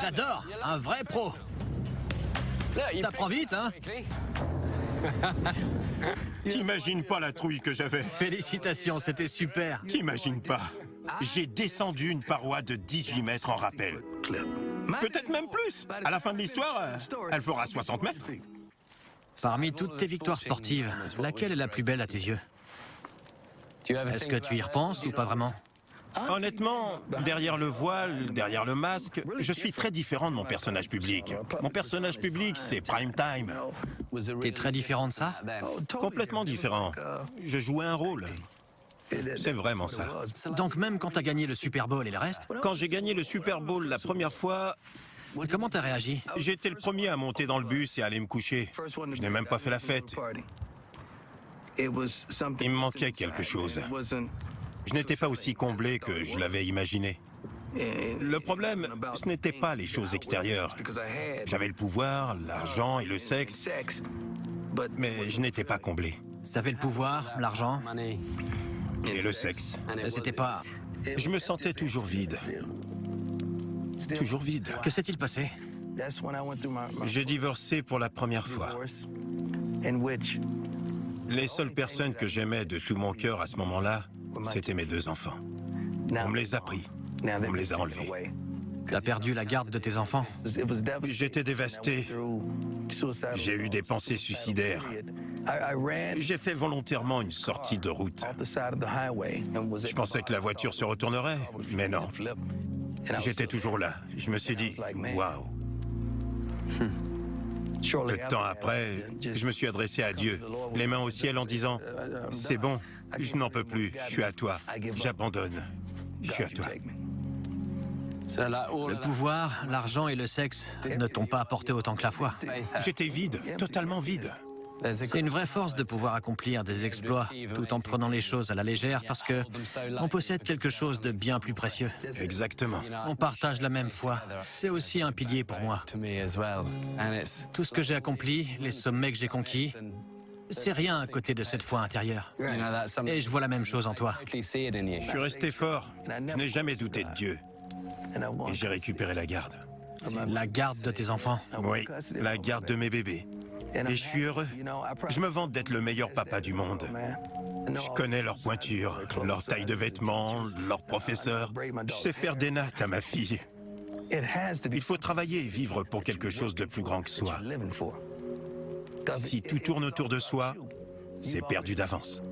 J'adore, un vrai pro. T'apprends vite, hein? T'imagines pas la trouille que j'avais. Félicitations, c'était super. T'imagines pas. J'ai descendu une paroi de 18 mètres en rappel. Peut-être même plus. À la fin de l'histoire, elle fera 60 mètres. Parmi toutes tes victoires sportives, laquelle est la plus belle à tes yeux? Est-ce que tu y repenses ou pas vraiment? Honnêtement, derrière le voile, derrière le masque, je suis très différent de mon personnage public. Mon personnage public, c'est prime time. T'es très différent de ça? Complètement différent. Je jouais un rôle. C'est vraiment ça. Donc même quand t'as gagné le Super Bowl et le reste, Quand j'ai gagné le Super Bowl la première fois, comment t'as réagi? j'étais le premier à monter dans le bus et à aller me coucher. Je n'ai même pas fait la fête. Il me manquait quelque chose. Je n'étais pas aussi comblé que je l'avais imaginé. Le problème, ce n'était pas les choses extérieures. J'avais le pouvoir, l'argent et le sexe, mais je n'étais pas comblé. T'avais le pouvoir, l'argent, Et le sexe. mais c'était pas... Je me sentais toujours vide. Toujours vide. Que s'est-il passé? J'ai divorcé pour la première fois. Les seules personnes que j'aimais de tout mon cœur à ce moment-là, c'était mes 2 enfants. On me les a pris. On me les a enlevés. T'as perdu la garde de tes enfants? J'étais dévasté. J'ai eu des pensées suicidaires. J'ai fait volontairement une sortie de route. Je pensais que la voiture se retournerait, mais non. J'étais toujours là. Je me suis dit, waouh. Peu de temps après, je me suis adressé à Dieu, les mains au ciel en disant, c'est bon, je n'en peux plus, je suis à toi, j'abandonne, je suis à toi. Le pouvoir, l'argent et le sexe ne t'ont pas apporté autant que la foi. J'étais vide, totalement vide. C'est une vraie force de pouvoir accomplir des exploits tout en prenant les choses à la légère parce que on possède quelque chose de bien plus précieux. Exactement. On partage la même foi. C'est aussi un pilier pour moi. Tout ce que j'ai accompli, les sommets que j'ai conquis, c'est rien à côté de cette foi intérieure. Et je vois la même chose en toi. Je suis resté fort, je n'ai jamais douté de Dieu. Et j'ai récupéré la garde. La garde de tes enfants. Oui, la garde de mes bébés. Et je suis heureux. Je me vante d'être le meilleur papa du monde. Je connais leur pointure, leur taille de vêtements, leurs professeurs. Je sais faire des nattes à ma fille. Il faut travailler et vivre pour quelque chose de plus grand que soi. Si tout tourne autour de soi, c'est perdu d'avance.